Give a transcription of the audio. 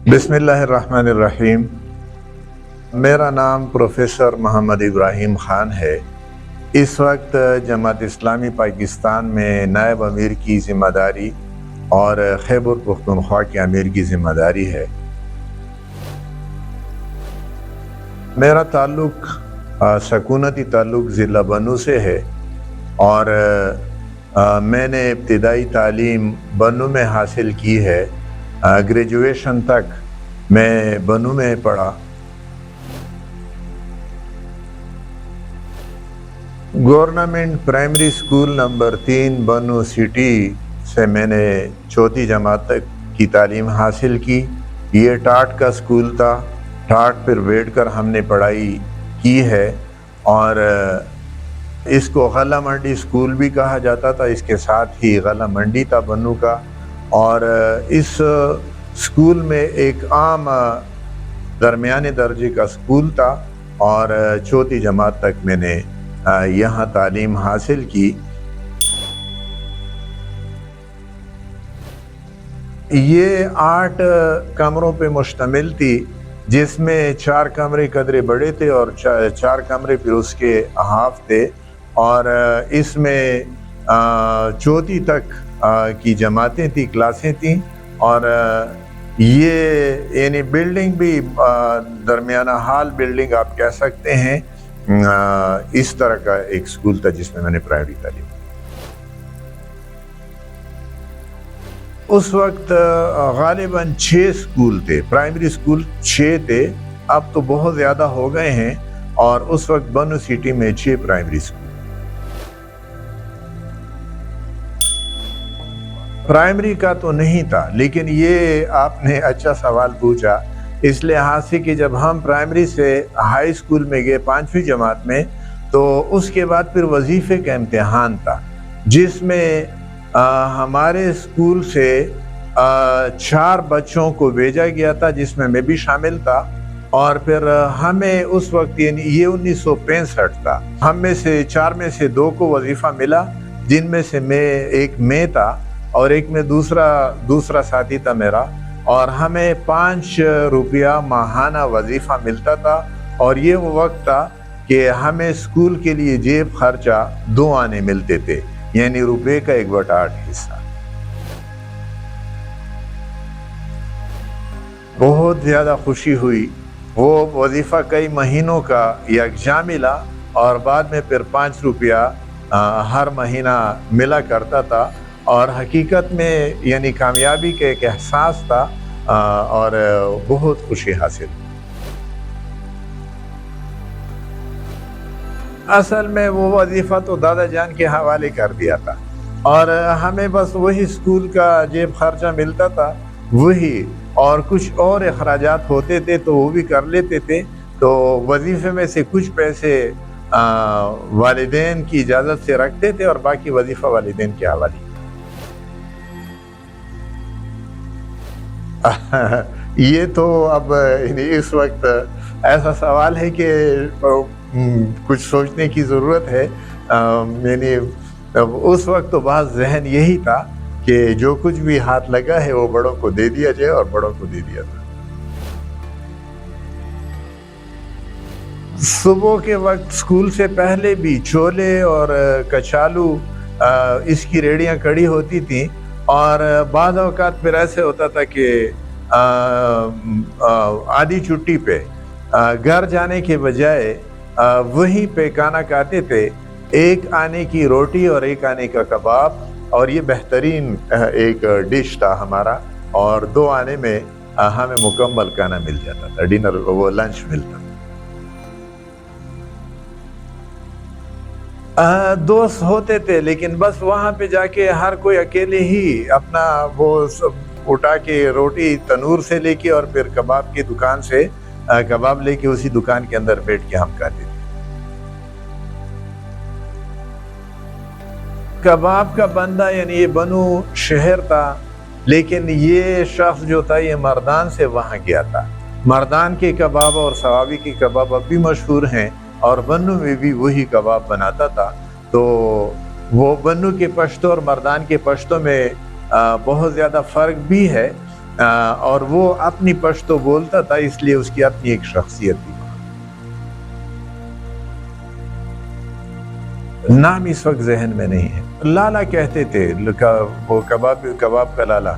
بسم اللہ الرحمن الرحیم۔ میرا نام پروفیسر محمد ابراہیم خان ہے۔ اس وقت جماعت اسلامی پاکستان میں نائب امیر کی ذمہ داری اور خیبر پختونخوا کے امیر کی ذمہ داری ہے۔ میرا تعلق سکونتی تعلق ضلع بنوں سے ہے اور میں نے ابتدائی تعلیم بنوں میں حاصل کی ہے۔ گریجویشن تک میں بنوں میں پڑھا۔ گورنمنٹ پرائمری سکول نمبر 3 بنوں سٹی سے میں نے چوتھی جماعت تک کی تعلیم حاصل کی۔ یہ ٹاٹ کا سکول تھا، ٹاٹ پر بیٹھ کر ہم نے پڑھائی کی ہے اور اس کو غلہ منڈی سکول بھی کہا جاتا تھا۔ اس کے ساتھ ہی غلہ منڈی تھا بنوں کا، اور اس سکول میں ایک عام درمیانے درجے کا سکول تھا اور چوتھی جماعت تک میں نے یہاں تعلیم حاصل کی۔ یہ 8 کمروں پہ مشتمل تھی، جس میں 4 کمرے قدرے بڑے تھے اور 4 کمرے پھر اس کے ہاف تھے، اور اس میں چوتھی تک کی جماعتیں تھیں، کلاسیں تھیں، اور یہ یعنی بلڈنگ بھی درمیانہ حال بلڈنگ آپ کہہ سکتے ہیں۔ اس طرح کا ایک سکول تھا جس میں نے پرائمری تعلیم۔ اس وقت غالباً 6 سکول تھے، پرائمری سکول 6 تھے، اب تو بہت زیادہ ہو گئے ہیں، اور اس وقت بنوں سٹی میں 6 پرائمری سکول۔ پرائمری کا تو نہیں تھا، لیکن یہ آپ نے اچھا سوال پوچھا، اس لحاظ سے کہ جب ہم پرائمری سے ہائی اسکول میں گئے 5ویں جماعت میں، تو اس کے بعد پھر وظیفے کا امتحان تھا، جس میں ہمارے اسکول سے 4 بچوں کو بھیجا گیا تھا، جس میں بھی شامل تھا، اور پھر ہمیں اس وقت یعنی یہ 1965 تھا، ہم میں سے 4 میں سے 2 کو وظیفہ ملا، جن میں سے ایک میں تھا اور ایک میں دوسرا ساتھی تھا میرا، اور ہمیں 5 روپیہ ماہانہ وظیفہ ملتا تھا، اور یہ وہ وقت تھا کہ ہمیں اسکول کے لیے جیب خرچہ 2 آنے ملتے تھے، یعنی روپے کا 1/8 حصہ۔ بہت زیادہ خوشی ہوئی، وہ وظیفہ کئی مہینوں کا یکجا ملا، اور بعد میں پھر 5 روپیہ ہر مہینہ ملا کرتا تھا، اور حقیقت میں یعنی کامیابی کا ایک احساس تھا، اور بہت خوشی حاصل۔ اصل میں وہ وظیفہ تو دادا جان کے حوالے کر دیا تھا، اور ہمیں بس وہی سکول کا جیب خرچہ ملتا تھا، وہی، اور کچھ اور اخراجات ہوتے تھے تو وہ بھی کر لیتے تھے، تو وظیفے میں سے کچھ پیسے والدین کی اجازت سے رکھتے تھے، اور باقی وظیفہ والدین کے حوالے۔ یہ تو اب اس وقت ایسا سوال ہے کہ کچھ سوچنے کی ضرورت ہے، یعنی اس وقت تو بات ذہن یہی تھا کہ جو کچھ بھی ہاتھ لگا ہے وہ بڑوں کو دے دیا جائے، اور بڑوں کو دے دیا تھا۔ صبح کے وقت اسکول سے پہلے بھی چھولے اور کچالو اس کی ریڑیاں کڑی ہوتی تھیں، اور بعض اوقات پھر ایسے ہوتا تھا کہ آدھی چھٹی پہ گھر جانے کے بجائے وہیں پہ کھانا کھاتے تھے، 1 آنے کی روٹی اور 1 آنے کا کباب، اور یہ بہترین ایک ڈش تھا ہمارا، اور 2 آنے میں ہمیں مکمل کھانا مل جاتا تھا، ڈنر وہ لنچ ملتا تھا۔ دوست ہوتے تھے، لیکن بس وہاں پہ جا کے ہر کوئی اکیلے ہی اپنا وہ سب اٹھا کے روٹی تنور سے لے کے، اور پھر کباب کی دکان سے کباب لے کے اسی دکان کے اندر بیٹھ کے ہم کھاتے تھے۔ کباب کا بندہ یعنی یہ بنوں شہر تھا، لیکن یہ شخص جو تھا یہ مردان سے وہاں گیا تھا۔ مردان کے کباب اور ثوابی کے کباب اب بھی مشہور ہیں، اور بنوں میں بھی وہی کباب بناتا تھا، تو وہ بنوں کے پشتو اور مردان کے پشتو میں بہت زیادہ فرق بھی ہے، اور وہ اپنی پشتو بولتا تھا، اس لیے اس کی اپنی ایک شخصیت تھی. نام اس وقت ذہن میں نہیں ہے. لالا کہتے تھے، وہ کباب کا لالا.